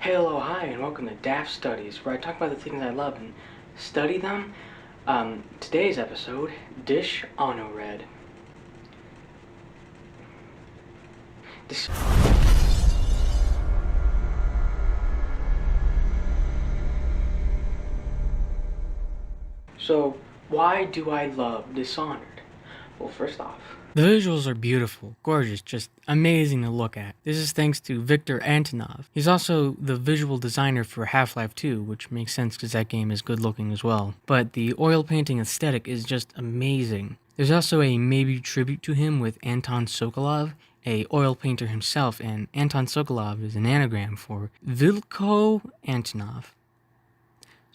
Hello, hi, and welcome to DAF Studies, where I talk about the things I love and study them. Today's episode, Dishonored. Dis- so, why do I love Dishonored? Well, first off, The visuals are beautiful, gorgeous, just amazing to look at. This is thanks to Viktor Antonov. He's also the visual designer for Half-Life 2, which makes sense because that game is good looking as well. But the oil painting aesthetic is just amazing. There's also a maybe tribute to him with Anton Sokolov, a oil painter himself, and Anton Sokolov is an anagram for Vilko Antonov.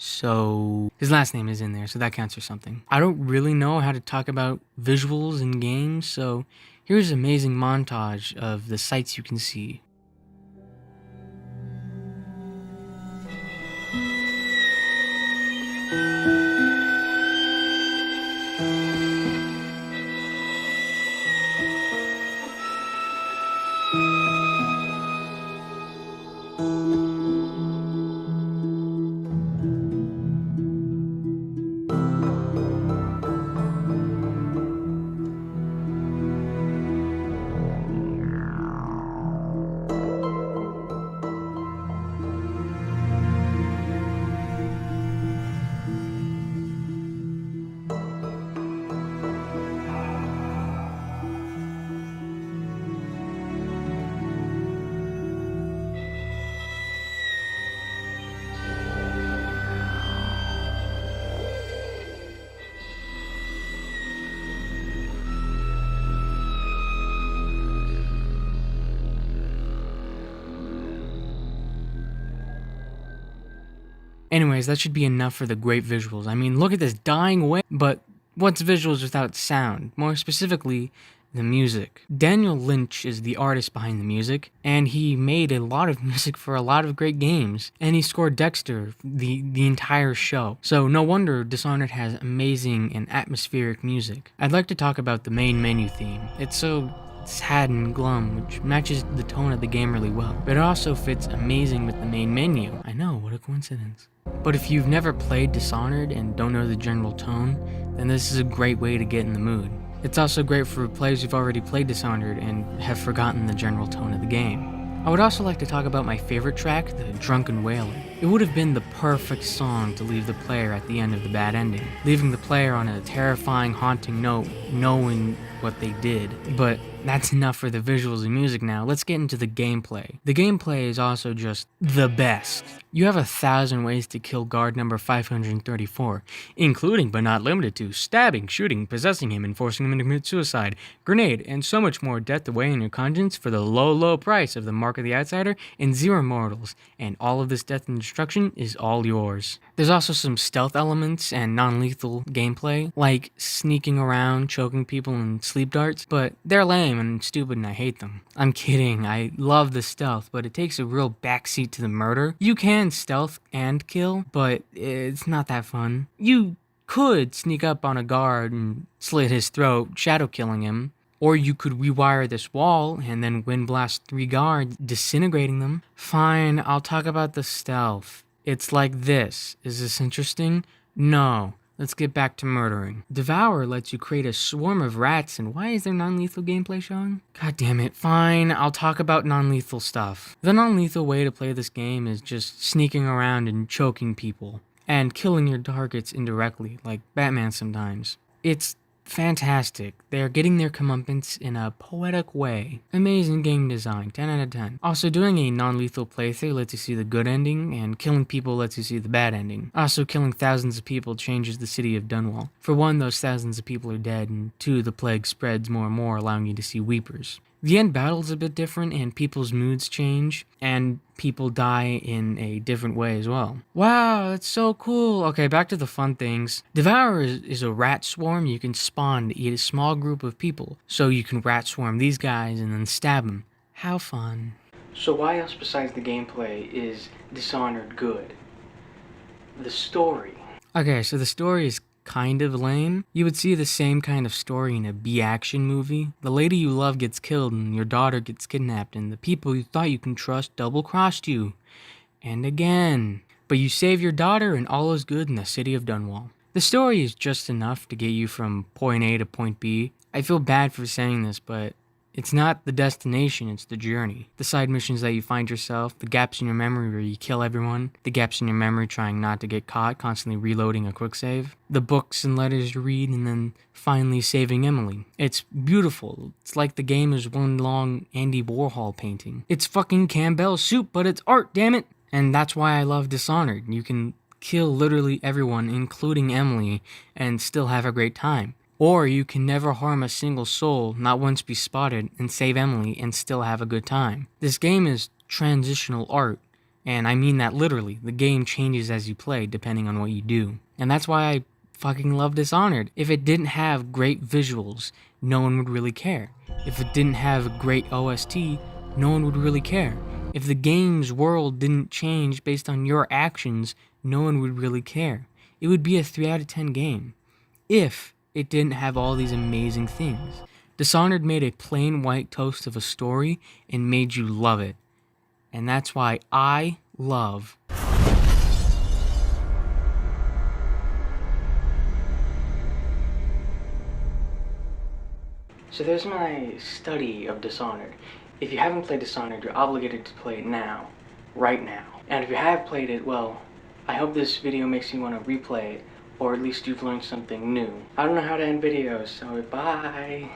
So his last name is in there, so that counts for something. I don't really know how to talk about visuals in games, so here's an amazing montage of the sights you can see. Anyways, that should be enough for the great visuals. I mean, look at this dying away, but what's visuals without sound? More specifically, the music. Daniel Lynch is the artist behind the music, and he made a lot of music for a lot of great games. And he scored Dexter, the entire show. So no wonder Dishonored has amazing and atmospheric music. I'd like to talk about the main menu theme. It's so sad and glum, which matches the tone of the game really well. But it also fits amazing with the main menu. I know, what a coincidence. But if you've never played Dishonored and don't know the general tone, then this is a great way to get in the mood. It's also great for players who've already played Dishonored and have forgotten the general tone of the game. I would also like to talk about my favorite track, the Drunken Wailer. It would have been the perfect song to leave the player at the end of the bad ending, leaving the player on a terrifying, haunting note, knowing what they did. But that's enough for the visuals and music now. Let's get into the gameplay. The gameplay is also just the best. You have 1,000 ways to kill guard number 534, including but not limited to stabbing, shooting, possessing him, and forcing him to commit suicide, grenade, and so much more death away in your conscience for the low, low price of the Mark of the Outsider and 0 mortals. And all of this death and destruction is all yours. There's also some stealth elements and non-lethal gameplay, like sneaking around, choking people, and sleep darts, but they're lame and stupid and I hate them. I'm kidding, I love the stealth, but it takes a real backseat to the murder. You can stealth and kill, but it's not that fun. You could sneak up on a guard and slit his throat, shadow killing him. Or you could rewire this wall and then wind blast 3 guards, disintegrating them. Fine, I'll talk about the stealth. It's like this. Is this interesting? No. Let's get back to murdering. Devour lets you create a swarm of rats, and why is there non-lethal gameplay showing? God damn it. Fine, I'll talk about non-lethal stuff. The non-lethal way to play this game is just sneaking around and choking people, and killing your targets indirectly, like Batman sometimes. It's fantastic. They are getting their comeuppance in a poetic way. Amazing game design, 10 out of 10. Also, doing a non-lethal playthrough lets you see the good ending, and killing people lets you see the bad ending. Also, killing thousands of people changes the city of Dunwall. For one, those thousands of people are dead, and two, the plague spreads more and more, allowing you to see weepers. The end battle's a bit different, and people's moods change, and people die in a different way as well. Wow, that's so cool. Okay, back to the fun things. Devour is a rat swarm you can spawn to eat a small group of people, so you can rat swarm these guys and then stab them. How fun. so why else besides the gameplay is Dishonored good? The story. Okay, so the story is kind of lame. You would see the same kind of story in a B-action movie. The lady you love gets killed and your daughter gets kidnapped and the people you thought you can trust double-crossed you. and again. But you save your daughter and all is good in the city of Dunwall. The story is just enough to get you from point A to point B. I feel bad for saying this, but it's not the destination, it's the journey. The side missions that you find yourself, the gaps in your memory where you kill everyone, the gaps in your memory trying not to get caught, constantly reloading a quick save, the books and letters you read, and then finally saving Emily. It's beautiful. It's like the game is one long Andy Warhol painting. It's fucking Campbell soup, but it's art, damn it! And that's why I love Dishonored. You can kill literally everyone, including Emily, and still have a great time. Or you can never harm a single soul, not once be spotted, and save Emily and still have a good time. This game is transitional art, and I mean that literally. The game changes as you play, depending on what you do. And that's why I fucking love Dishonored. If it didn't have great visuals, no one would really care. If it didn't have a great OST, no one would really care. If the game's world didn't change based on your actions, no one would really care. It would be a 3 out of 10 game. If it didn't have all these amazing things. Dishonored made a plain white toast of a story and made you love it. And that's why I love So there's my study of Dishonored. If you haven't played Dishonored, you're obligated to play it now, right now. And if you have played it, well, I hope this video makes you want to replay it, or at least you've learned something new. I don't know how to end videos, so bye!